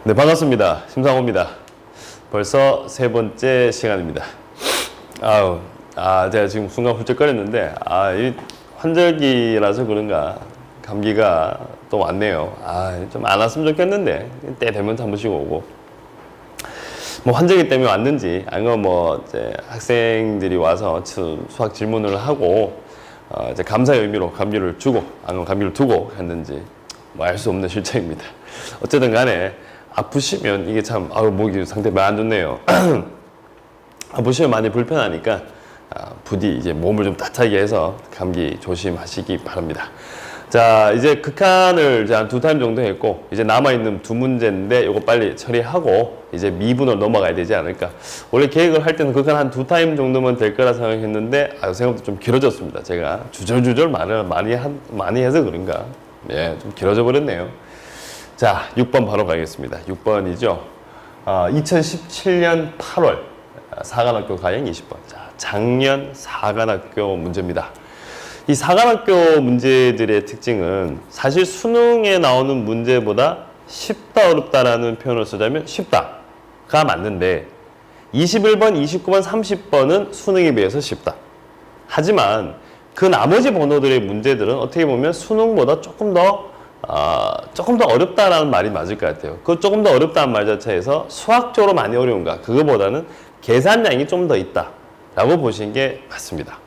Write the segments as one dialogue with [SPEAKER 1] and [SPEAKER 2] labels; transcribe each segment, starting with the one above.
[SPEAKER 1] 네, 반갑습니다. 심상호입니다. 벌써 세 번째 시간입니다. 제가 지금 순간 훌쩍거렸는데, 이 환절기라서 그런가, 감기가 또 왔네요. 좀 안 왔으면 좋겠는데, 때 되면 한 번씩 오고. 뭐 환절기 때문에 왔는지, 아니면 이제 학생들이 와서 수학 질문을 하고, 이제 감사의 의미로 감기를 주고, 아니면 감기를 두고 했는지, 알 수 없는 실정입니다. 어쨌든 간에, 아프시면 이게 참 목이 상태 많이 안 좋네요. 아프시면 많이 불편하니까 부디 이제 몸을 좀 따뜻하게 해서 감기 조심하시기 바랍니다. 자, 이제 극한을 한 2타임 정도 했고 이제 남아있는 2문제인데 이거 빨리 처리하고 이제 미분으로 넘어가야 되지 않을까. 원래 계획을 할 때는 극한 한 2타임 정도면 될 거라 생각했는데 생각보다 좀 길어졌습니다. 제가 주절주절 말을 많이 해서 그런가. 좀 길어져 버렸네요. 자, 6번 바로 가겠습니다. 6번이죠. 2017년 8월 사관학교 가형 20번. 자, 작년 사관학교 문제입니다. 이 사관학교 문제들의 특징은 사실 수능에 나오는 문제보다 쉽다 어렵다라는 표현을 쓰자면 쉽다가 맞는데 21번, 29번, 30번은 수능에 비해서 쉽다. 하지만 그 나머지 번호들의 문제들은 어떻게 보면 수능보다 조금 더 어렵다라는 말이 맞을 것 같아요. 그 조금 더 어렵다는 말 자체에서 수학적으로 많이 어려운가? 그거보다는 계산량이 좀 더 있다라고 보시는 게 맞습니다.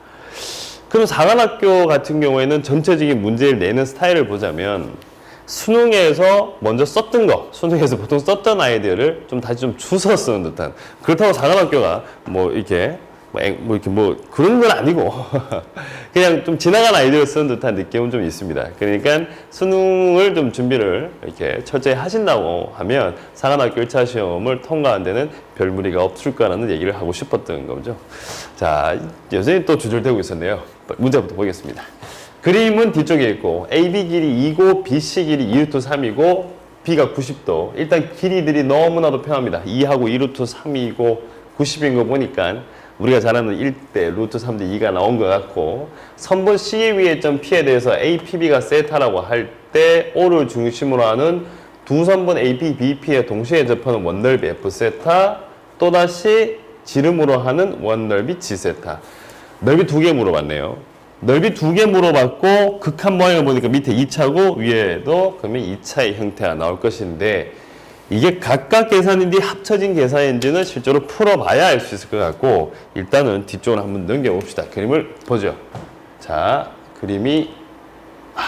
[SPEAKER 1] 그럼 사관학교 같은 경우에는 전체적인 문제를 내는 스타일을 보자면 수능에서 먼저 썼던 거, 수능에서 보통 썼던 아이디어를 다시 주워 쓰는 듯한. 그렇다고 사관학교가 이렇게 그런 건 아니고 그냥 좀 지나간 아이디어를 쓰는 듯한 느낌은 좀 있습니다. 그러니까 수능을 좀 준비를 이렇게 철저히 하신다고 하면 사관학교 1차 시험을 통과한 데는 별 무리가 없을 거라는 얘기를 하고 싶었던 거죠. 자, 여전히 또 주절되고 있었네요. 문제부터 보겠습니다. 그림은 뒤쪽에 있고 AB 길이 2고 BC 길이 2루트 3이고 B가 90도. 일단 길이들이 너무나도 편합니다. 2하고 2루트 3이고 90인 거 보니까 우리가 잘 아는 1대 루트 3대 2가 나온 것 같고 선분 C의 위의 점 P에 대해서 APB가 세타라고 할 때 O를 중심으로 하는 두 선분 AP, BP에 동시에 접하는 원넓이 F세타 또다시 지름으로 하는 원넓이 G세타. 넓이 2개 물어봤네요. 넓이 2개 물어봤고 극한 모양을 보니까 밑에 2차고 위에도 그러면 2차의 형태가 나올 것인데 이게 각각 계산인지 합쳐진 계산인지는 실제로 풀어봐야 알 수 있을 것 같고 일단은 뒤쪽으로 한번 넘겨봅시다. 그림을 보죠. 자, 그림이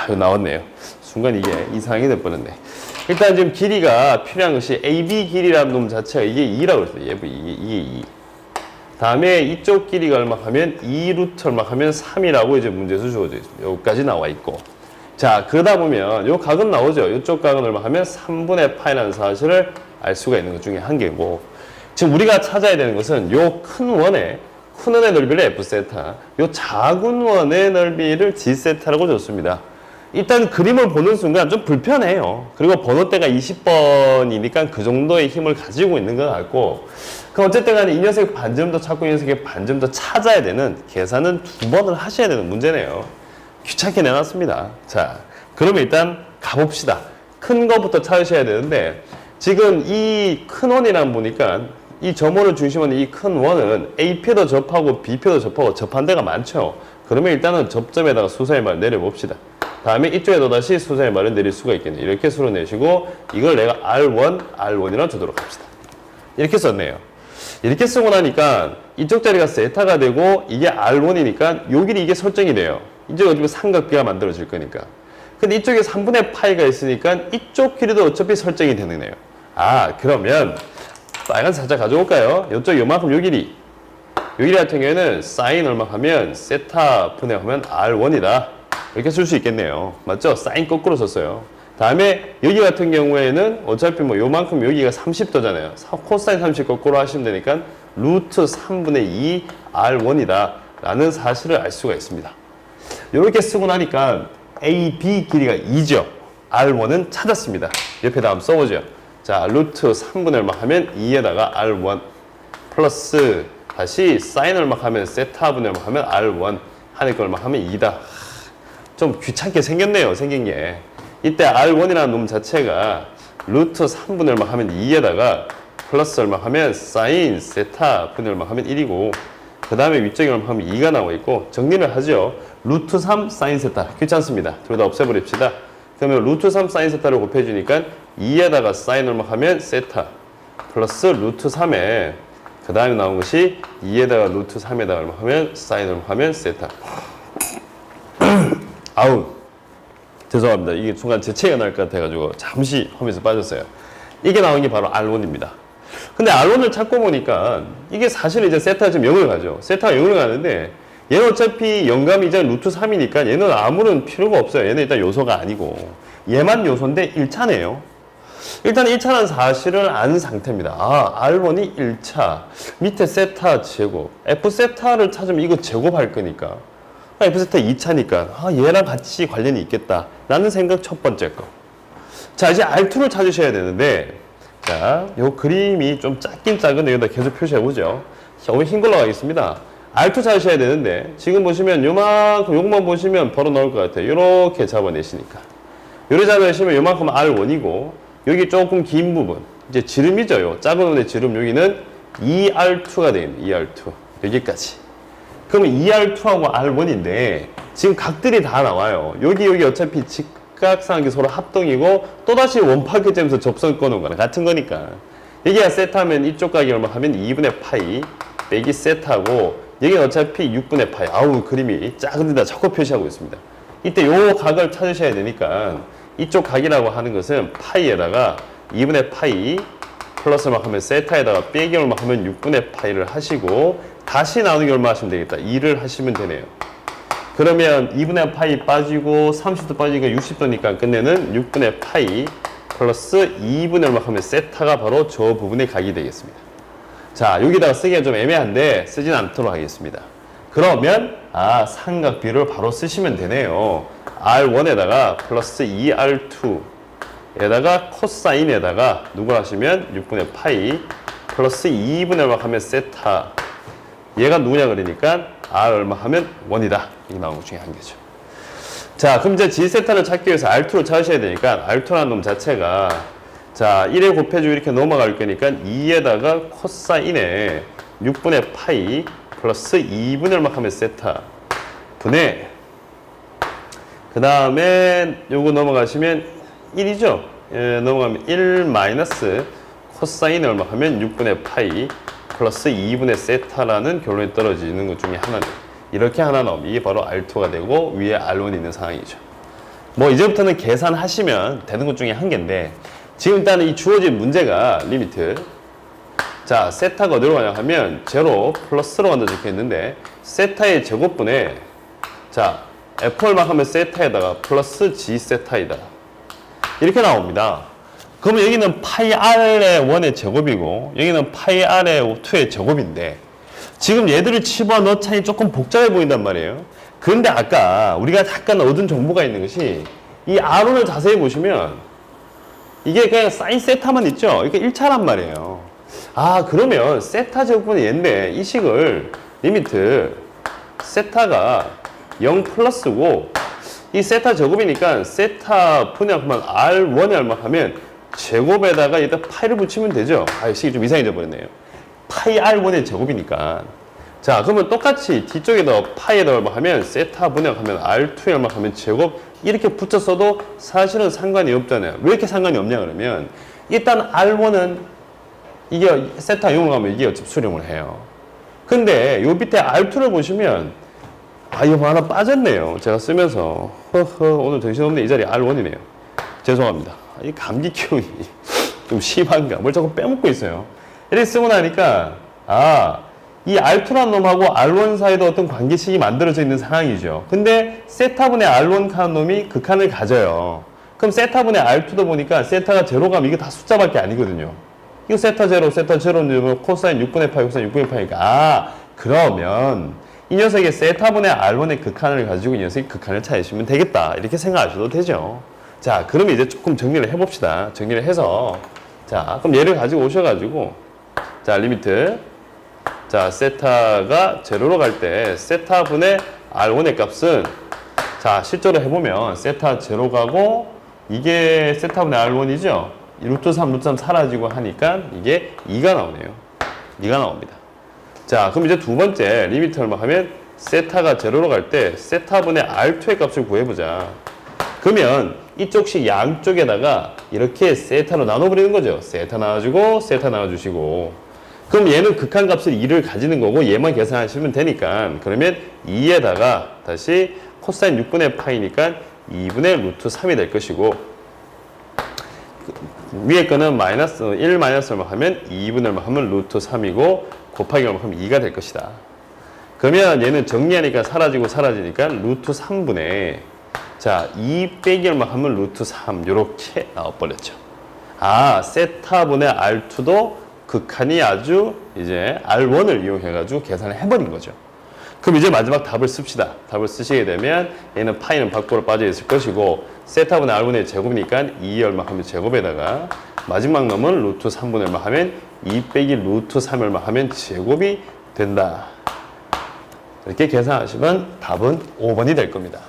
[SPEAKER 1] 이거 나왔네요. 순간 이게 이상하게 돼버렸네. 일단 지금 길이가 필요한 것이 AB 길이라는 놈 자체가 이게 2라고 그랬어요. 이게 2. 다음에 이쪽 길이가 얼마 하면 2루트 얼마 하면 3이라고 이제 문제에서 주어져 있습니다. 여기까지 나와 있고. 자, 그러다 보면 요 각은 나오죠. 이쪽 각은 얼마 하면 3분의 파이라는 사실을 알 수가 있는 것 중에 한 개고 지금 우리가 찾아야 되는 것은 요 큰 원의 넓이를 F세타, 요 작은 원의 넓이를 G세타라고 줬습니다. 일단 그림을 보는 순간 좀 불편해요. 그리고 번호대가 20번이니까 그 정도의 힘을 가지고 있는 것 같고 그럼 어쨌든 간에 이 녀석의 반점도 찾고 이 녀석의 반점도 찾아야 되는 계산은 2번을 하셔야 되는 문제네요. 귀찮게 내놨습니다. 자, 그러면 일단 가봅시다. 큰 거부터 찾으셔야 되는데 지금 이 큰 원이랑 보니까 이 점원을 중심으로 이 큰 원은 A표도 접하고 B표도 접하고 접한 데가 많죠. 그러면 일단은 접점에다가 수사의 말을 내려봅시다. 다음에 이쪽에도 다시 수사의 말을 내릴 수가 있겠네요. 이렇게 수로 내시고 이걸 내가 R1이라고 주도록 합시다. 이렇게 썼네요. 이렇게 쓰고 나니까 이쪽 자리가 세타가 되고 이게 R1이니까 요 길이 이게 설정이 돼요. 이제 어디고 삼각비가 만들어질 거니까. 근데 이쪽에 3분의 파이가 있으니까 이쪽 길이도 어차피 설정이 되네요. 그러면 빨간 살짝 가져올까요? 이쪽 요만큼 요 길이. 요 길이 같은 경우에는 사인 얼마 하면 세타 분해하면 R1이다. 이렇게 쓸 수 있겠네요. 맞죠? 사인 거꾸로 썼어요. 다음에 여기 같은 경우에는 어차피 요만큼 여기가 30도잖아요. 코사인 30 거꾸로 하시면 되니까 루트 3분의 2 R1이다. 라는 사실을 알 수가 있습니다. 이렇게 쓰고 나니까 AB 길이가 2죠. R1은 찾았습니다. 옆에다 한번 써보죠. 자, 루트 3분의 얼마 하면 2에다가 R1 플러스 다시 사인 얼마 하면 세타분의 얼마 하면 R1 하니까 얼마 하면 2다. 좀 귀찮게 생겼네요. 생긴 게. 이때 R1이라는 놈 자체가 루트 3분의 얼마 하면 2에다가 플러스 얼마 하면 사인 세타 분의 얼마 하면 1이고 그 다음에 위쪽에 얼마 하면 2가 나와 있고 정리를 하죠. 루트 3 사인 세타 귀찮습니다. 둘 다 없애버립시다. 그러면 루트 3 사인 세타를 곱해주니까 2에다가 사인 얼마 하면 세타 플러스 루트 3에 그 다음에 나온 것이 2에다가 루트 3에다가 얼마 하면 사인 얼마 하면 세타. 아우 죄송합니다. 이게 순간 재채기가 날 것 같아가지고 잠시 화면에서 빠졌어요. 이게 나온 게 바로 R1입니다. 근데 R1을 찾고 보니까 이게 사실 이제 세타가 지금 0을 가죠. 세타가 0을 가는데 얘는 어차피 영감이 이제 루트 3이니까 얘는 아무런 필요가 없어요. 얘는 일단 요소가 아니고 얘만 요소인데 1차네요. 일단 1차는 사실을 안 상태입니다. 아, R1이 1차 밑에 세타 제곱 F 세타를 찾으면 이거 제곱할 거니까 F 세타 2차니까 아, 얘랑 같이 관련이 있겠다 라는 생각 첫 번째 거. 자, 이제 R2를 찾으셔야 되는데 자, 요 그림이 좀 작긴 작은데 여기다 계속 표시해보죠. 오늘 흰 걸로 가겠습니다. R2 찾으셔야 되는데 지금 보시면 요만큼 요것만 보시면 바로 나올 것 같아요. 요렇게 잡아내시니까 요렇게 잡아내시면 요만큼 R1이고 여기 조금 긴 부분 이제 지름이죠. 요 작은 원의 지름 여기는 2R2가 되겠네. 2R2 여기까지. 그러면 2R2하고 R1인데 지금 각들이 다 나와요. 여기 어차피 직각상이 서로 합동이고 또다시 원파괴점에서 접선 꺼놓은 거랑 같은 거니까 여기가 세타면 이쪽 각이 얼마 하면 2분의 파이 빼기 세타고 여기는 어차피 6분의 파이. 아우 그림이 작은 데다 자꾸 표시하고 있습니다. 이때 요 각을 찾으셔야 되니까 이쪽 각이라고 하는 것은 파이에다가 2분의 파이 플러스 얼마 하면 세타에다가 빼기 얼마 하면 6분의 파이를 하시고 다시 나누기 얼마 하시면 되겠다. 2를 하시면 되네요. 그러면 2분의 파이 빠지고 30도 빠지니까 60도니까 끝내는 6분의 파이 플러스 2분의 얼마 하면 세타가 바로 저 부분의 각이 되겠습니다. 자, 여기다가 쓰기가 좀 애매한데 쓰진 않도록 하겠습니다. 그러면 삼각비를 바로 쓰시면 되네요. R1에다가 플러스 2R2에다가 코사인에다가 누구 하시면 6분의 파이 플러스 2분의 얼마 하면 세타 얘가 누구냐 그러니까 R 얼마 하면 1이다. 이게 나온 것 중에 한 개죠. 자, 그럼 이제 G세타를 찾기 위해서 R2를 찾으셔야 되니까 R2라는 놈 자체가 자 1에 곱해주고 이렇게 넘어갈 거니까 2에다가 코사인에 6분의 파이 플러스 2분의 얼마 하면 세타 분의 그 다음에 요거 넘어가시면 1이죠. 예, 넘어가면 1 마이너스 코사인 얼마 하면 6분의 파이 플러스 2분의 세타라는 결론이 떨어지는 것 중에 하나는 이렇게 하나 나오면 이게 바로 R2가 되고 위에 R1이 있는 상황이죠. 뭐 이제부터는 계산하시면 되는 것 중에 한 개인데 지금 일단은 이 주어진 문제가 리미트 자 세타가 어디로 가냐 하면 제로 플러스로 간다 적혀 있는데 세타의 제곱분에 자 F 얼마 하면 세타에다가 플러스 G 세타이다 이렇게 나옵니다. 그러면 여기는 파이 R의 1의 제곱이고 여기는 파이 R의 2의 제곱인데 지금 얘들을 집어넣자니 조금 복잡해 보인단 말이에요. 그런데 아까 우리가 약간 얻은 정보가 있는 것이 이 R1을 자세히 보시면 이게 그냥 사인 세타만 있죠. 이게 1차란 말이에요. 아 그러면 세타 제곱분이 얘인데 이 식을 리미트 세타가 0 플러스고 이 세타 제곱이니까 세타 분해하면 R1에 얼마 하면 제곱에다가 여기다 파이를 붙이면 되죠. 이 식이 좀 이상해져 버렸네요. 파이 R1의 제곱이니까 자 그러면 똑같이 뒤쪽에다 파이에다 얼마 하면 세타 분해하면 R2에 얼마 하면 제곱 이렇게 붙였어도 사실은 상관이 없잖아요. 왜 이렇게 상관이 없냐 그러면 일단 R1은 이게 세타 0을 가면 이게 어차피 수렴을 해요. 근데 요 밑에 R2를 보시면 이거 하나 빠졌네요. 제가 쓰면서 오늘 정신없네. 이 자리 R1이네요. 죄송합니다. 이 감기 기운이 좀 심한가 뭘 자꾸 빼먹고 있어요. 이렇게 쓰고 나니까 이 R2라는 놈하고 R1 사이도 어떤 관계식이 만들어져 있는 상황이죠. 근데 세타분의 R1 하는 놈이 그 칸을 가져요. 그럼 세타분의 R2도 보니까 세타가 제로 가면 이게 다 숫자밖에 아니거든요. 이거 세타 제로, 세타 제로는 코사인 6분의 파이, 코사인 6분의 파이니까 그러면 이 녀석의 세타분의 R1의 극한을 가지고 이 녀석의 극한을 찾으시면 되겠다. 이렇게 생각하셔도 되죠. 자, 그러면 이제 조금 정리를 해봅시다. 정리를 해서 자, 그럼 얘를 가지고 오셔가지고 자, 리미트 자, 세타가 제로로 갈 때 세타분의 R1의 값은 자, 실제로 해보면 세타 제로 가고 이게 세타분의 R1이죠. 루트 3, 루트 3 사라지고 하니까 이게 2가 나오네요. 2가 나옵니다. 자, 그럼 이제 두 번째 리미트 얼마 하면 세타가 제로로 갈 때 세타분의 R2의 값을 구해보자. 그러면 이쪽씩 양쪽에다가 이렇게 세타로 나눠버리는 거죠. 세타 나눠주고 세타 나눠주시고. 그럼 얘는 극한값을 2를 가지는 거고 얘만 계산하시면 되니까 그러면 2에다가 다시 코사인 6분의 파이니까 2분의 루트 3이 될 것이고 위에 거는 마이너스 1 마이너스 얼마 하면 2분의 얼마 하면 루트 3이고 곱하기 얼마 하면 2가 될 것이다. 그러면 얘는 정리하니까 사라지고 사라지니까 루트 3분의 자 2 빼기 얼마 하면 루트 3 요렇게 나와버렸죠. 아 세타분의 R2도 극한이 아주 이제 R1을 이용해가지고 계산을 해버린 거죠. 그럼 이제 마지막 답을 씁시다. 답을 쓰시게 되면 얘는 파이는 밖으로 빠져 있을 것이고 세타분의 R1의 제곱이니까 2 얼마 하면 제곱에다가 마지막 놈은 루트 3분의 얼마 하면 2 빼기 루트 3 얼마 하면 제곱이 된다. 이렇게 계산하시면 답은 5번이 될 겁니다.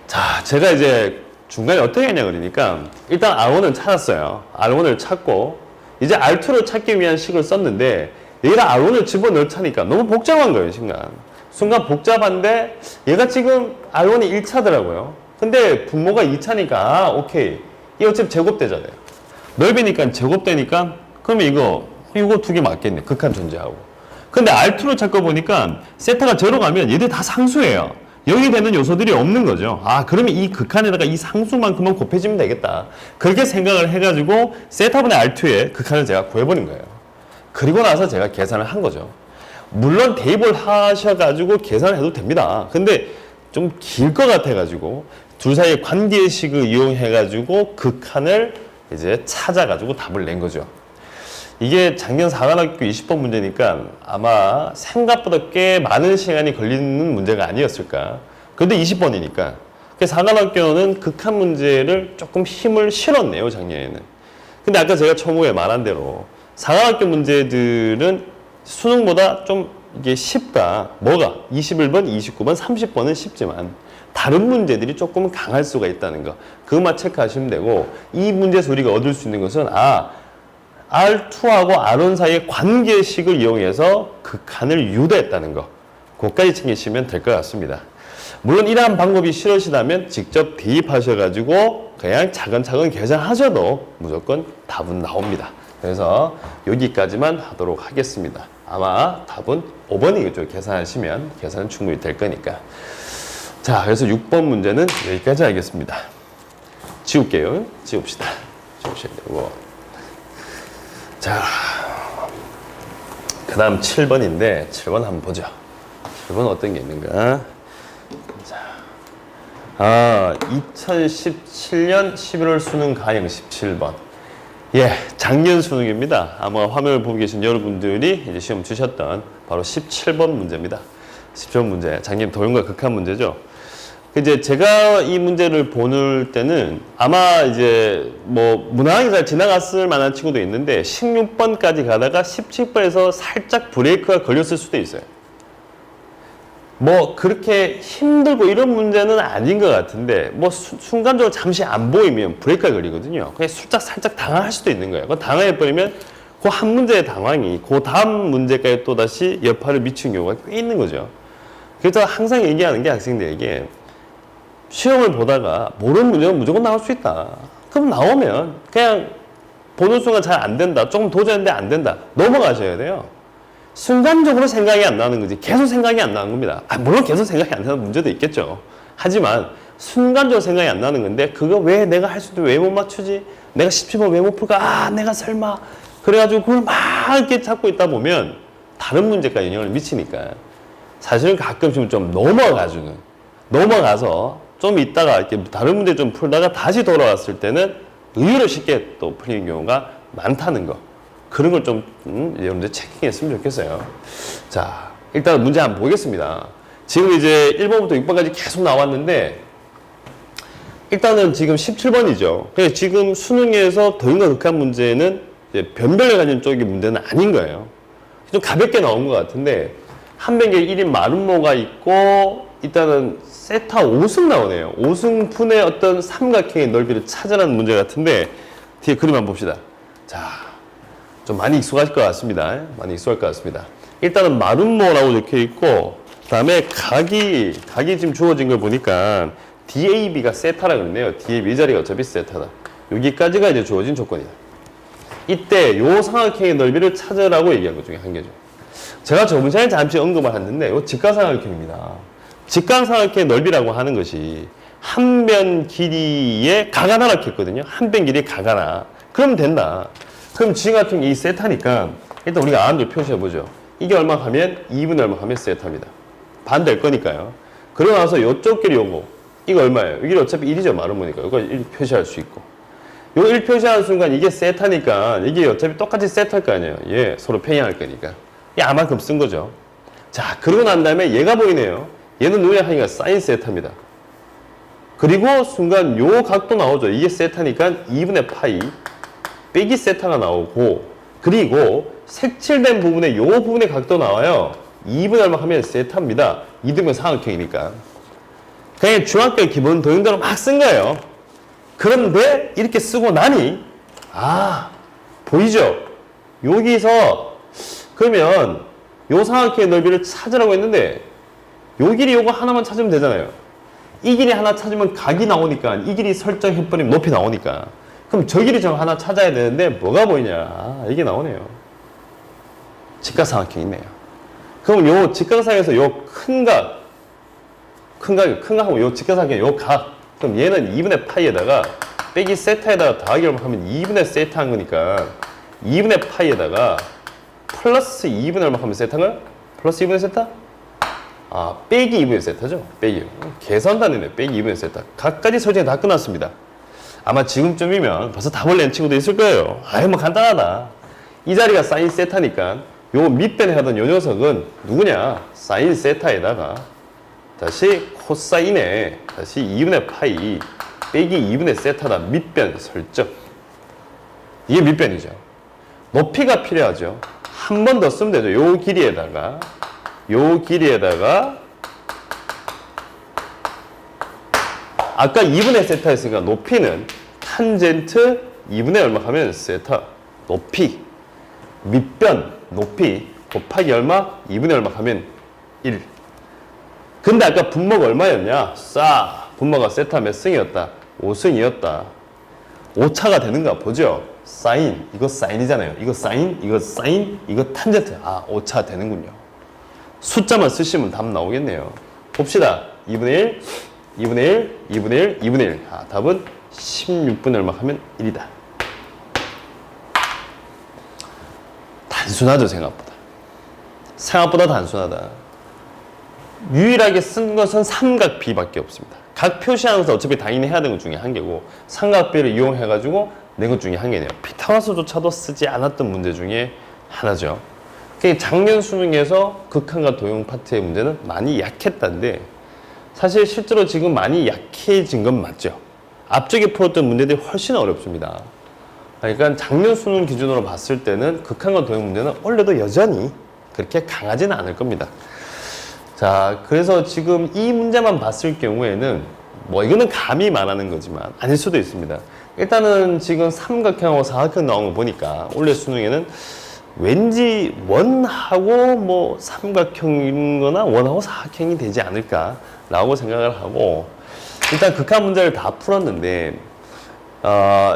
[SPEAKER 1] 자, 제가 이제 중간에 어떻게 했냐 그러니까 일단 R1은 찾았어요. R1을 찾고 이제 R2를 찾기 위한 식을 썼는데 여기다 R1을 집어넣자니까 너무 복잡한 거예요, 순간 복잡한데 얘가 지금 R1이 1차더라고요. 근데 분모가 2차니까 아, 오케이. 이 어차피 제곱되잖아요. 넓이니까 제곱되니까 그러면 이거 두 개 맞겠네. 극한 존재하고. 근데 R2를 찾고 보니까 세타가 제로 가면 얘들 다 상수예요. 여기 되는 요소들이 없는 거죠. 아, 그러면 이 극한에다가 이 상수만큼만 곱해주면 되겠다. 그렇게 생각을 해가지고 세타분의 R2의 극한을 제가 구해버린 거예요. 그리고 나서 제가 계산을 한 거죠. 물론 대입을 하셔가지고 계산을 해도 됩니다. 근데 좀 길 것 같아가지고 둘 사이의 관계식을 이용해가지고 극한을 이제 찾아가지고 답을 낸 거죠. 이게 작년 사관학교 20번 문제니까 아마 생각보다 꽤 많은 시간이 걸리는 문제가 아니었을까. 그런데 20번이니까. 사관학교는 극한 문제를 조금 힘을 실었네요, 작년에는. 근데 아까 제가 처음에 말한 대로 사관학교 문제들은 수능보다 좀 이게 쉽다. 뭐가? 21번, 29번, 30번은 쉽지만 다른 문제들이 조금 강할 수가 있다는 거. 그것만 체크하시면 되고 이 문제에서 우리가 얻을 수 있는 것은 R2하고 R1 사이의 관계식을 이용해서 극한을 유도했다는 거. 그것까지 챙기시면 될 것 같습니다. 물론 이러한 방법이 싫으시다면 직접 대입하셔가지고 그냥 차근차근 계산하셔도 무조건 답은 나옵니다. 그래서 여기까지만 하도록 하겠습니다. 아마 답은 5번이겠죠. 계산하시면 계산은 충분히 될 거니까. 자, 그래서 6번 문제는 여기까지 하겠습니다. 지울게요. 지웁시다. 지우셔야 되고. 자, 그 다음 7번인데 7번 한번 보죠. 7번 어떤 게 있는가. 자, 2017년 11월 수능 가형 17번. 예, 작년 수능입니다. 아마 화면을 보고 계신 여러분들이 이제 시험 주셨던 바로 17번 문제입니다. 17번 문제. 작년 도형과 극한 문제죠. 이제 제가 이 문제를 보는 때는 아마 이제 뭐 무난하게 잘 지나갔을 만한 친구도 있는데 16번까지 가다가 17번에서 살짝 브레이크가 걸렸을 수도 있어요. 뭐 그렇게 힘들고 이런 문제는 아닌 것 같은데 뭐 순간적으로 잠시 안 보이면 브레이크가 걸리거든요. 그냥 살짝 당황할 수도 있는 거예요. 당황해버리면 그 한 문제의 당황이 그 다음 문제까지 또 다시 여파를 미치는 경우가 꽤 있는 거죠. 그래서 항상 얘기하는 게 학생들에게 시험을 보다가 모르는 문제는 무조건 나올 수 있다. 그럼 나오면 그냥 보는 순간 잘 안 된다. 조금 도전했는데 안 된다. 넘어가셔야 돼요. 순간적으로 생각이 안 나는 거지 계속 생각이 안 나는 겁니다. 물론 계속 생각이 안 나는 문제도 있겠죠. 하지만 순간적으로 생각이 안 나는 건데 그거 왜 내가 할 수도 왜 못 맞추지? 내가 17번 왜 못 풀까? 내가 설마 그래가지고 그걸 막 이렇게 찾고 있다 보면 다른 문제까지 영향을 미치니까 사실은 가끔씩은 좀 넘어가서 좀 있다가 이렇게 다른 문제 좀 풀다가 다시 돌아왔을 때는 의외로 쉽게 또 풀리는 경우가 많다는 거. 그런 걸 좀 여러분들 체킹했으면 좋겠어요. 자, 일단 문제 한번 보겠습니다. 지금 이제 1번부터 6번까지 계속 나왔는데 일단은 지금 17번이죠. 그래서 지금 수능에서 더인과 극한 문제는 이제 변별력 가진 쪽의 문제는 아닌 거예요. 좀 가볍게 나온 것 같은데 한 변기에 1인 마름모가 있고 일단은 세타 5승 나오네요. 5승분의 어떤 삼각형의 넓이를 찾으라는 문제 같은데 뒤에 그림 한번 봅시다. 자, 좀 많이 익숙하실 것 같습니다. 많이 익숙할 것 같습니다. 일단은 마름모라고 적혀 있고 그다음에 각이 지금 주어진 걸 보니까 DAB가 세타라 그러네요. DAB 이 자리가 어차피 세타다. 여기까지가 이제 주어진 조건이다. 이때 요 삼각형의 넓이를 찾으라고 얘기한 것 중에 한 개죠. 제가 저번 시간에 잠시 언급을 했는데 요 직각삼각형입니다. 직각삼각형의 넓이라고 하는 것이 한 변 길이의 각 하나라고 했거든요. 한 변 길이의 각 하나. 그러면 된다. 그럼 지금 같은 게 이 세타니까 일단 우리가 안을 표시해보죠. 이게 얼마 하면 2분의 얼마 하면 세타입니다. 반될 거니까요. 그러고 나서 이쪽 길이 요거. 이거 얼마예요? 여기 어차피 1이죠. 마름모니까. 이거 1 표시할 수 있고. 요 1 표시하는 순간 이게 세타니까 이게 어차피 똑같이 세타일 거 아니에요. 얘 서로 평행할 거니까. 야만큼 쓴 거죠. 자, 그러고 난 다음에 얘가 보이네요. 얘는 눈에 하니까 사인 세타입니다. 그리고 순간 요 각도 나오죠. 이게 세타니까 2분의 파이 빼기 세타가 나오고 그리고 색칠된 부분에 요 부분의 각도 나와요. 2분의 얼마 하면 세타입니다. 이등변 삼각형이니까. 그냥 중학교 기본 도형대로 막 쓴 거예요. 그런데 이렇게 쓰고 나니 보이죠? 여기서 그러면 요 삼각형의 넓이를 찾으라고 했는데 요 길이 요거 하나만 찾으면 되잖아요. 이 길이 하나 찾으면 각이 나오니까 이 길이 설정해버리면 높이 나오니까 그럼 저 길이 좀 하나 찾아야 되는데 뭐가 보이냐 이게 나오네요. 직각삼각형이 있네요. 그럼 요 직각상에서 요 큰 각하고 요 직각삼각형 요 각 그럼 얘는 2분의 파이에다가 빼기 세타에다가 더하기를 하면 2분의 세타 한 거니까 2분의 파이에다가 플러스 2분의 얼마 하면 세타인 거야? 플러스 2분의 세타? 빼기 2분의 세타죠? 빼기. 계산도 안 되네. 빼기 2분의 세타. 각까지 설정이 다 끝났습니다. 아마 지금쯤이면 벌써 답을 낸 친구도 있을 거예요. 뭐 간단하다. 이 자리가 사인 세타니까 요 밑변에 하던 요 녀석은 누구냐? 사인 세타에다가 다시 코사인에 다시 2분의 파이 빼기 2분의 세타다. 밑변 설정. 이게 밑변이죠. 높이가 필요하죠. 한 번 더 쓰면 되죠. 요 길이에다가 아까 2분의 세타 했으니까 높이는 탄젠트 2분의 얼마 하면 세타 높이 밑변 높이 곱하기 얼마? 2분의 얼마 하면 1. 근데 아까 분모가 얼마였냐? 분모가 세타 몇 승이었다? 5승이었다. 오차가 되는가 보죠. 사인, 이거 사인이잖아요. 이거 사인, 이거 탄젠트. 오차 되는군요. 숫자만 쓰시면 답 나오겠네요. 봅시다. 2분의 1, 2분의 1, 2분의 1, 2분의 1. 답은 16분의 얼마 하면 1이다. 단순하죠, 생각보다. 생각보다 단순하다. 유일하게 쓴 것은 삼각비밖에 없습니다. 각 표시하면서 어차피 당연히 해야 되는 것 중에 한 개고 삼각비를 이용해가지고 낸 것 중에 한 개네요. 피타고라스조차도 쓰지 않았던 문제 중에 하나죠. 작년 수능에서 극한과 도형 파트의 문제는 많이 약했다는데 사실 실제로 지금 많이 약해진 건 맞죠. 앞쪽에 풀었던 문제들이 훨씬 어렵습니다. 그러니까 작년 수능 기준으로 봤을 때는 극한과 도형 문제는 원래도 여전히 그렇게 강하지는 않을 겁니다. 자, 그래서 지금 이 문제만 봤을 경우에는 이거는 감히 말하는 거지만 아닐 수도 있습니다. 일단은 지금 삼각형하고 사각형 나온 거 보니까 올해 수능에는 왠지 원하고 삼각형인 거나 원하고 사각형이 되지 않을까라고 생각을 하고 일단 극한 문제를 다 풀었는데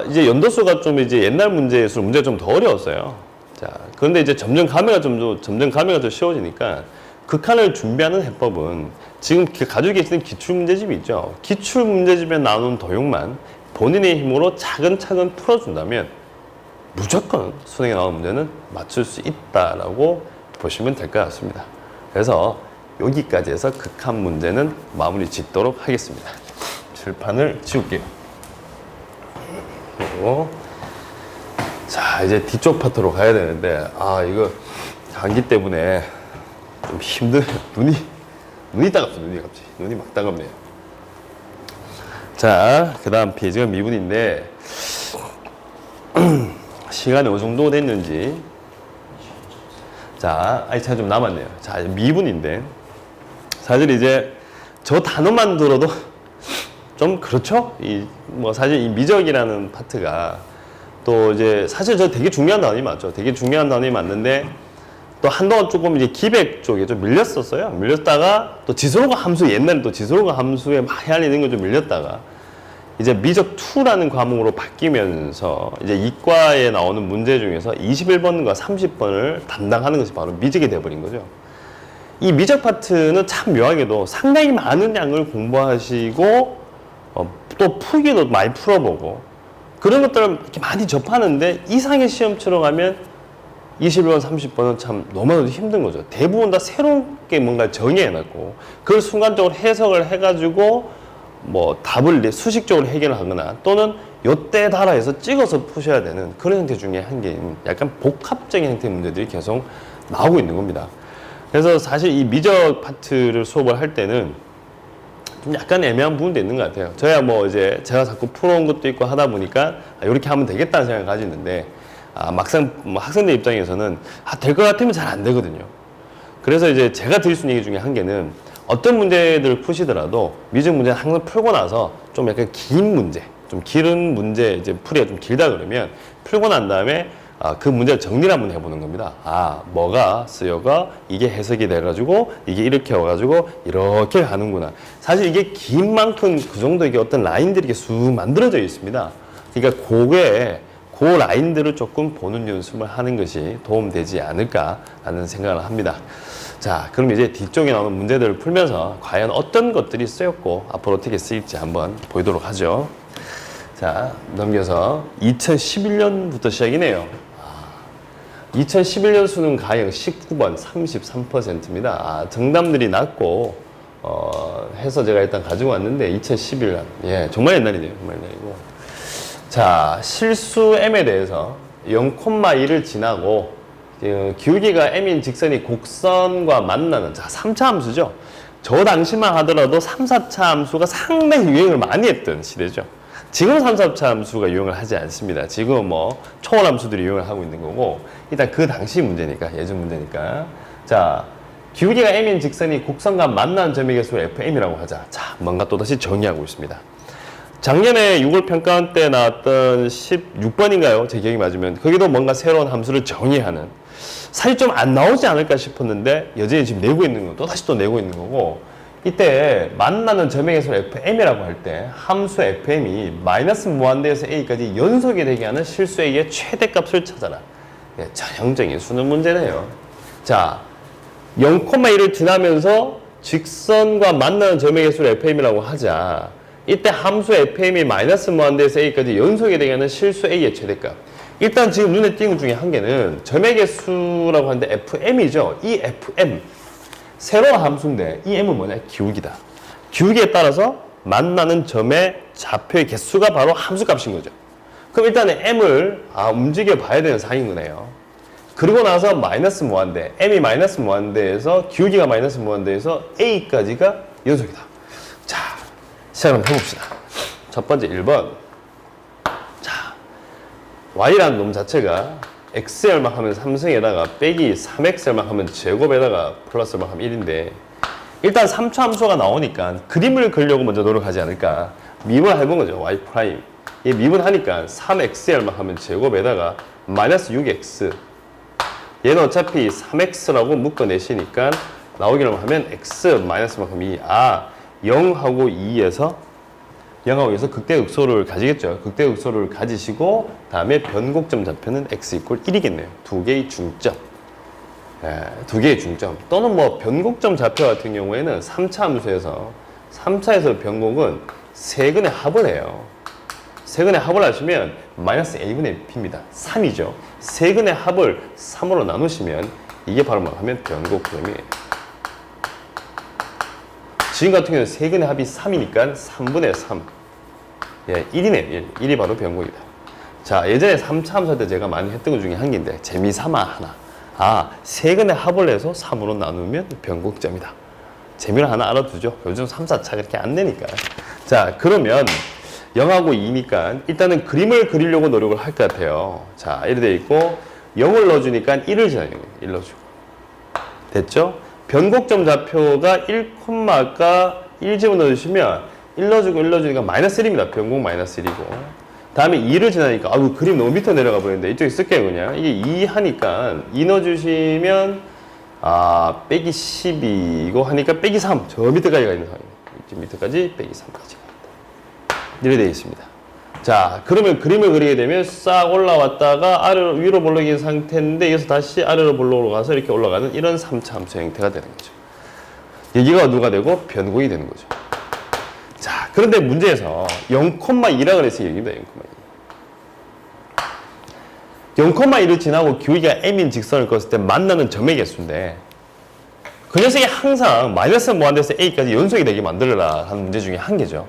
[SPEAKER 1] 이제 연도수가 좀 이제 옛날 문제가 좀 더 어려웠어요. 자, 그런데 이제 점점 감회가 더 쉬워지니까 극한을 준비하는 해법은 지금 가지고 계시는 기출문제집이 있죠. 기출문제집에 나오는 도형만 본인의 힘으로 차근차근 풀어준다면 무조건 수능에 나오는 문제는 맞출 수 있다라고 보시면 될 것 같습니다. 그래서 여기까지 해서 극한 문제는 마무리 짓도록 하겠습니다. 칠판을 지울게요. 그리고 자, 이제 뒤쪽 파트로 가야 되는데 이거 감기 때문에 좀 눈이 따갑죠. 눈이 막 따갑네요. 자, 그 다음 페이지가 미분인데 시간이 어느 정도 됐는지 자, 시간 좀 남았네요. 자, 미분인데 사실 이제 저 단어만 들어도 좀 그렇죠? 사실 이 미적이라는 파트가 또 이제 사실 저 되게 중요한 단어이 맞죠. 되게 중요한 단어이 맞는데 또 한동안 조금 이제 기백 쪽에 좀 밀렸었어요. 밀렸다가 또 지수로가 함수, 옛날에 또 지수로가 함수에 막 헤아리는 거 좀 밀렸다가 이제 미적 2라는 과목으로 바뀌면서 이제 이과에 나오는 문제 중에서 21번과 30번을 담당하는 것이 바로 미적이 돼버린 거죠. 이 미적 파트는 참 묘하게도 상당히 많은 양을 공부하시고 또 풀기도 많이 풀어보고 그런 것들을 이렇게 많이 접하는데 이상의 시험 치러 가면 21번, 30번은 참 너무나도 힘든 거죠. 대부분 다 새롭게 뭔가 정의해놨고 그걸 순간적으로 해석을 해가지고 뭐 답을 수식적으로 해결을 하거나 또는 요때 달아해서 찍어서 푸셔야 되는 그런 형태 중에 한 개인 약간 복합적인 형태의 문제들이 계속 나오고 있는 겁니다. 그래서 사실 이 미적 파트를 수업을 할 때는 좀 약간 애매한 부분도 있는 것 같아요. 저야 뭐 이제 제가 자꾸 풀어온 것도 있고 하다 보니까 이렇게 하면 되겠다는 생각을 가지는데 막상 뭐 학생들 입장에서는 될 것 같으면 잘 안 되거든요. 그래서 이제 제가 드릴 수 있는 얘기 중에 한 개는 어떤 문제들을 푸시더라도 미적 문제는 항상 풀고 나서 좀 약간 긴 문제, 좀 길은 문제 이제 풀이가 좀 길다 그러면 풀고 난 다음에 그 문제를 정리를 한번 해보는 겁니다. 뭐가 쓰여가 이게 해석이 돼가지고 이게 이렇게 와가지고 이렇게 가는구나. 사실 이게 긴 만큼 그 정도 이게 어떤 라인들이 이렇게 쑥 만들어져 있습니다. 그러니까 그 라인들을 조금 보는 연습을 하는 것이 도움되지 않을까라는 생각을 합니다. 자, 그럼 이제 뒤쪽에 나오는 문제들을 풀면서 과연 어떤 것들이 쓰였고 앞으로 어떻게 쓰일지 한번 보도록 하죠. 자, 넘겨서 2011년부터 시작이네요. 2011년 수능 가형 19번 33%입니다. 정답들이 낮고 해서 제가 일단 가지고 왔는데 2011년 정말 옛날이네요. 정말 옛날이고. 자, 실수 m에 대해서 0,1을 지나고 기울기가 m인 직선이 곡선과 만나는 3차 함수죠. 저 당시만 하더라도 3, 4차 함수가 상당히 유행을 많이 했던 시대죠. 지금은 3, 4차 함수가 유행을 하지 않습니다. 지금은 뭐 초월 함수들이 유행을 하고 있는 거고 일단 그 당시 문제니까, 예전 문제니까. 자, 기울기가 m인 직선이 곡선과 만나는 점의 개수를 fm이라고 하자. 자, 뭔가 또다시 정의하고 있습니다. 작년에 6월 평가원 때 나왔던 16번인가요? 제 기억이 맞으면. 거기도 뭔가 새로운 함수를 정의하는. 사실 좀 안 나오지 않을까 싶었는데 여전히 지금 내고 있는 거, 또다시 또 내고 있는 거고 이때 만나는 점의 개수를 fm이라고 할 때 함수 fm이 마이너스 무한대에서 a까지 연속이 되게 하는 실수 a의 최대값을 찾아라. 전형적인 수능 문제네요. 자, 0,1을 지나면서 직선과 만나는 점의 개수를 fm이라고 하자. 이때 함수 fm이 마이너스 무한대에서 a까지 연속이 되게 하는 실수 a의 최대값. 일단 지금 눈에 띄는 것 중에 한 개는 점의 개수라고 하는데 fm이죠. 이 fm 새로운 함수인데 이 m은 뭐냐? 기울기다. 기울기에 따라서 만나는 점의 좌표의 개수가 바로 함수값인 거죠. 그럼 일단은 m을 움직여 봐야 되는 상황인 거네요. 그리고 나서 마이너스 무한대, m이 마이너스 무한대에서 기울기가 마이너스 무한대에서 a까지가 연속이다. 자, 시작 한번 해봅시다. 첫 번째 1번. 자, y라는 놈 자체가 x 얼마하면 3승에다가 빼기 3x 얼마하면 제곱에다가 플러스 얼마하면 1인데 일단 3차 함수가 나오니까 그림을 그리려고 먼저 노력하지 않을까. 미분을 해본 거죠. y 프라임. 이 미분하니까 3x 얼마하면 제곱에다가 마이너스 6x. 얘는 어차피 3x라고 묶어내시니까 나오기로 하면 x 마이너스만큼 2. 0하고 2에서 0하고 2에서 극대극소를 가지겠죠. 극대극소를 가지시고 다음에 변곡점 좌표는 x 이퀄 1이겠네요. 두 개의 중점. 두 개의 중점. 또는 뭐 변곡점 좌표 같은 경우에는 3차 함수에서 3차에서 변곡은 세근의 합을 해요. 세근의 합을 하시면 마이너스 a분의 b입니다. 3이죠. 세근의 합을 3으로 나누시면 이게 바로 뭐 하면 변곡점이에요. 지금 같은 경우는 세근의 합이 3이니까 3분의 3. 1이네, 1. 1이 바로 변곡이다. 자, 예전에 3차 함수 때 제가 많이 했던 것 중에 한 개인데, 재미삼아 하나. 세근의 합을 해서 3으로 나누면 변곡점이다. 재미를 하나 알아두죠. 요즘 3, 4차 그렇게 안 내니까. 자, 그러면 0하고 2니까 일단은 그림을 그리려고 노력을 할 것 같아요. 자, 이렇게 돼 있고, 0을 넣어주니까 1을 지나요. 1 넣어주고. 됐죠? 변곡점 좌표가 1가 1 집어넣어주시면 1 넣어주고 1 넣어주니까 마이너스 1입니다. 변곡 마이너스 1이고. 다음에 2를 지나니까 아우 그림 너무 밑으로 내려가 버리는데 이쪽에 쓸게요 그냥. 이게 2 하니까 2 넣어주시면 빼기 12 이거 하니까 빼기 3 저 밑에까지 가 있는 상황입니다. 이쪽 밑에까지 빼기 3까지 갑니다. 이렇게 되어 있습니다. 자 그러면 그림을 그리게 되면 싹 올라왔다가 아래로 위로 볼록인 상태인데 여기서 다시 아래로 볼록으로 가서 이렇게 올라가는 이런 3차 함수 형태가 되는 거죠. 여기가 누가 되고 변곡이 되는 거죠. 자 그런데 문제에서 0,2라 그랬어요. 여기입니다. 0,2 0,1을 지나고 기울기가 m인 직선을 껐을 때 만나는 점의 개수인데 그 녀석이 항상 마이너스 무한대에서 a까지 연속이 되게 만들어라 하는 문제 중에 한 개죠.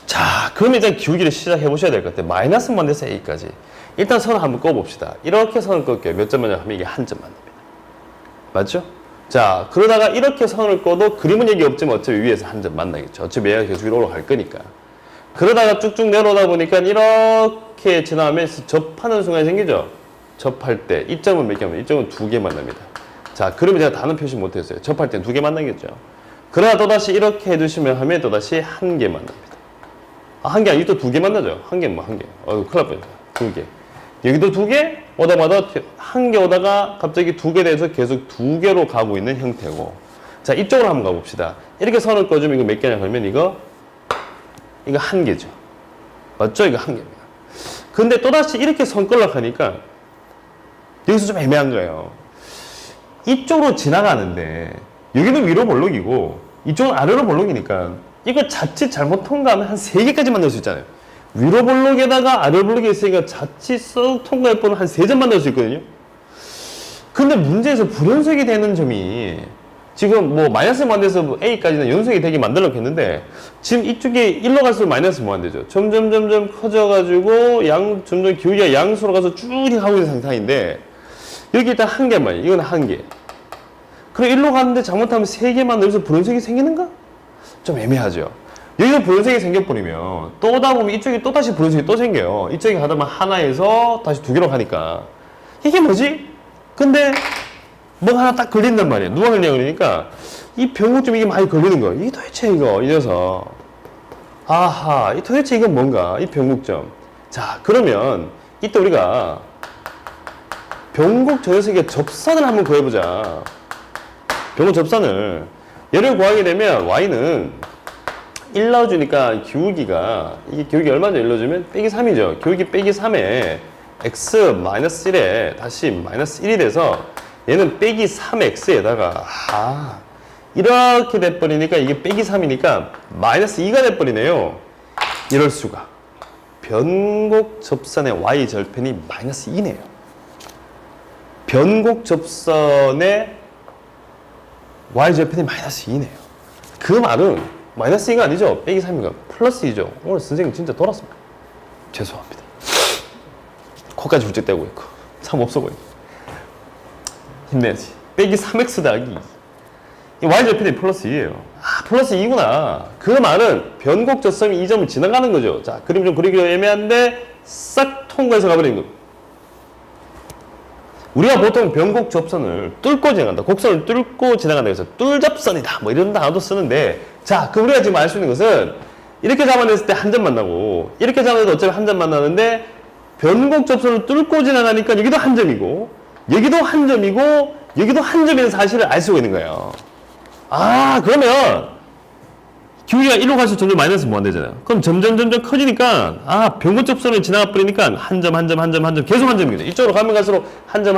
[SPEAKER 1] 자 그러면 일단 기울기를 시작해 보셔야 될 것 같아요. 마이너스 무한대에서 a까지 일단 선을 한번 꺼봅시다. 이렇게 선을 끌게요. 몇 점 만나면 이게 한 점 만납니다. 맞죠? 자 그러다가 이렇게 선을 꺼도 그림은 여기 없지만 어차피 위에서 한 점 만나겠죠. 어차피 얘가 계속 위로 올라갈 거니까. 그러다가 쭉쭉 내려오다 보니까 이렇게 지나면서 접하는 순간이 생기죠. 접할 때 이 점은 몇 개 만납니다. 이 점은 2개 만납니다. 자 그러면 제가 단어 표시 못했어요. 접할 때 2개 만나겠죠. 그러다 또다시 이렇게 해두시면 하면 또다시 1개 만납니다. 한 개 아니고 또 2개 만나죠. 한 개 뭐 한 개. 큰일 날 뻔했다. 2개. 여기도 2개 오다마다 한 개 오다가 갑자기 2개 돼서 계속 2개로 가고 있는 형태고. 자 이쪽으로 한번 가봅시다. 이렇게 선을 꺼주면 이거 몇 개냐 그러면 이거 1개죠. 맞죠? 이거 1개입니다. 근데 또다시 이렇게 선 끌려 가니까 여기서 좀 애매한 거예요. 이쪽으로 지나가는데 여기는 위로 볼록이고 이쪽은 아래로 볼록이니까 이거 자칫 잘못 통과하면 한 3개까지 만날 수 있잖아요. 위로 볼록에다가 아래 볼록이 있으니까 자칫 쏙 통과할 뻔은 한 3점 만날 수 있거든요. 근데 문제에서 불연속이 되는 점이 지금 뭐 마이너스 무한대에서 a까지는 연속이 되게 만들어놓겠는데 지금 이쪽에 1로 갈수록 마이너스 무한대죠. 점점 커져가지고 점점 기울기가 양수로 가서 쭉 가고 있는 상태인데 여기 일단 1개만 이건 1개. 그럼 1로 가는데 잘못하면 3개만 넣어서 불연속이 생기는가? 좀 애매하죠. 여기서 불연속이 생겨버리면 또 오다 보면 이쪽이 또 다시 불연속이 또 생겨요. 이쪽에 가다 보면 하나에서 다시 2개로 가니까 이게 뭐지? 근데 뭐가 하나 딱 걸린단 말이에요. 누가 걸리냐 그러니까 이 변곡점 이게 많이 걸리는 거예요. 이게 도대체 이거 이 녀석 아하 이 도대체 이건 뭔가 이 변곡점. 자 그러면 이때 우리가 변곡 저 녀석의 접선을 한번 구해보자. 변곡 접선을 얘를 구하게 되면 y는 1 넣어주니까 기울기가 이게 기울기 얼마죠? 1 넣어주면 빼기 3이죠. 기울기 빼기 3에 x 마이너스 1에 다시 마이너스 1이 돼서 얘는 빼기 3x에다가 이렇게 돼버리니까 이게 빼기 3이니까 마이너스 2가 돼버리네요. 이럴 수가. 변곡 접선의 y 절편이 마이너스 2네요. 변곡 접선의 y 절편이 마이너스 2네요. 그 말은 마이너스 2가 아니죠. 빼기 3이가 플러스 2죠. 오늘 선생님 진짜 돌았습니다. 죄송합니다. 코까지 훌쩍 떼고 있고 3 없어 보이고 힘내야지. 빼기 3x 더하기 이 y절편이 플러스 2예요. 플러스 2구나. 그 말은 변곡 접선이 이 점을 지나가는 거죠. 자 그림 좀 그리기가 애매한데 싹 통과해서 가버리는 겁니다. 우리가 보통 변곡 접선을 뚫고 지나간다. 곡선을 뚫고 지나간다 해서 뚫접선이다. 뭐 이런 단어도 쓰는데 자, 그럼 우리가 지금 알 수 있는 것은 이렇게 잡아냈을 때 한 점 만나고 이렇게 잡아내도 어차피 한 점 만나는데 변곡 접선을 뚫고 지나가니까 여기도 한 점이고 여기도 한 점이고 여기도 한 점이라는 사실을 알 수가 있는 거예요. 그러면 기울기가 1로 갈수록 점점 마이너스 무한대잖아요. 그럼 점점 커지니까 변곡 접선을 지나가 버리니까 한 점 계속 한 점입니다. 이쪽으로 가면 갈수록 한 점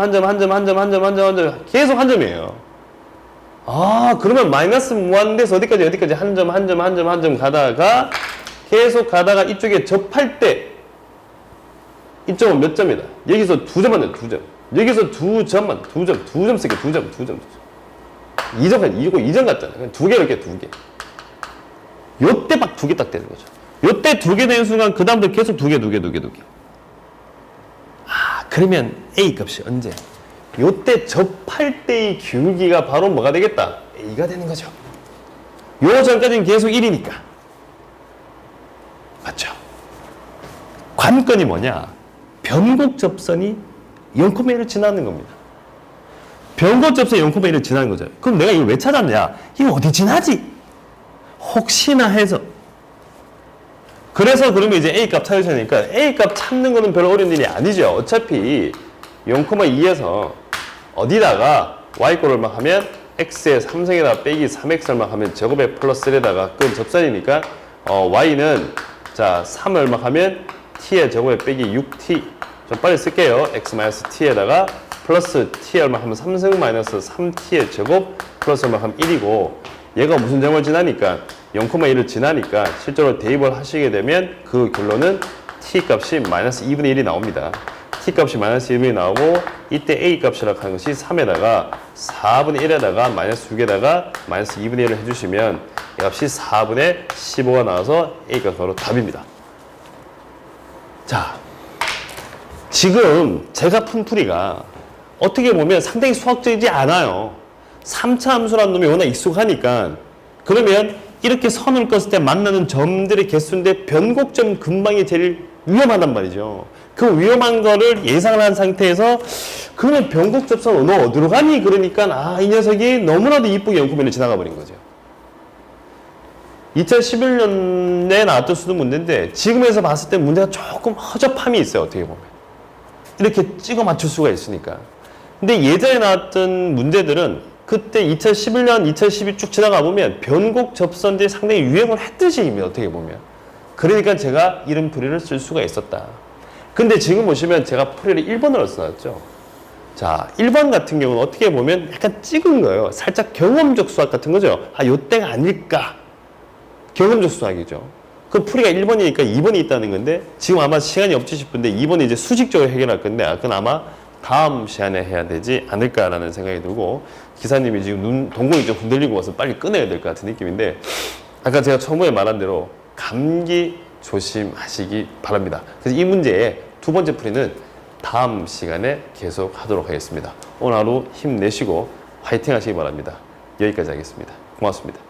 [SPEAKER 1] 계속 한 점이에요. 그러면 마이너스 무한대에서 어디까지 한 점 가다가 계속 가다가 이쪽에 접할 때 이쪽은 몇 점이다. 여기서 2점 만나요. 2점. 여기서 2점 2점 쓸게. 2점. 2점 같잖아요. 2개 이렇게 2개. 요때 막 2개 딱 되는 거죠. 요때 2개 되는 순간 그 다음부터 계속 2개. 그러면 A 값이 언제? 요때 접할 때의 기울기가 바로 뭐가 되겠다? A가 되는 거죠. 요 전까지는 계속 1이니까. 맞죠? 관건이 뭐냐? 변곡 접선이 0,1을 지나는 겁니다. 변곡 접선이 0,1을 지나는 거죠. 그럼 내가 이걸 왜 찾았냐? 이거 어디 지나지? 혹시나 해서. 그래서 그러면 이제 A값 찾으셔야 되니까 A값 찾는 거는 별로 어려운 일이 아니죠. 어차피 0,2에서 어디다가 Y꼴 얼마 하면 X에 3승에다가 빼기 3X 얼마 하면 제곱에 플러스 1에다가 끈 접선이니까 Y는 자 3 얼마 하면 T에 제곱에 빼기 6T 좀 빨리 쓸게요. X-T에다가 플러스 T 얼마 하면 3승 마이너스 3T의 제곱 플러스 얼마 하면 1이고 얘가 무슨 점을 지나니까 0,1을 지나니까 실제로 대입을 하시게 되면 그 결론은 T 값이 마이너스 2분의 1이 나옵니다. T 값이 마이너스 2분의 1이 나오고 이때 A 값이라고 하는 것이 3에다가 4분의 1에다가 마이너스 6에다가 마이너스 2분의 1을 해주시면 이 값이 4분의 15가 나와서 A 값 바로 답입니다. 자, 지금 제가 푼 풀이가 어떻게 보면 상당히 수학적이지 않아요. 3차 함수라는 놈이 워낙 익숙하니까 그러면 이렇게 선을 껐을 때 만나는 점들의 개수인데 변곡점 근방이 제일 위험하단 말이죠. 그 위험한 거를 예상을 한 상태에서 그러면 변곡접선 너 어디로 가니? 그러니까 이 녀석이 너무나도 이쁘게 0,1을 지나가 버린 거죠. 2011년에 나왔던 수능 문제인데 지금에서 봤을 때 문제가 조금 허접함이 있어요. 어떻게 보면. 이렇게 찍어 맞출 수가 있으니까. 근데 예전에 나왔던 문제들은 그때 2011년, 2012 쭉 지나가 보면 변곡 접선들이 상당히 유행을 했던 시기입니다. 어떻게 보면. 그러니까 제가 이런 풀이를 쓸 수가 있었다. 근데 지금 보시면 제가 풀이를 1번으로 써놨죠. 자, 1번 같은 경우는 어떻게 보면 약간 찍은 거예요. 살짝 경험적 수학 같은 거죠. 요때가 아닐까. 경험적 수학이죠. 그 풀이가 1번이니까 2번이 있다는 건데 지금 아마 시간이 없지 싶은데 2번은 이제 수직적으로 해결할 건데 그건 아마 다음 시간에 해야 되지 않을까라는 생각이 들고 기사님이 지금 동공이 좀 흔들리고 와서 빨리 끊어야 될 것 같은 느낌인데 아까 제가 처음에 말한 대로 감기 조심하시기 바랍니다. 그래서 이 문제의 두 번째 풀이는 다음 시간에 계속 하도록 하겠습니다. 오늘 하루 힘내시고 화이팅 하시기 바랍니다. 여기까지 하겠습니다. 고맙습니다.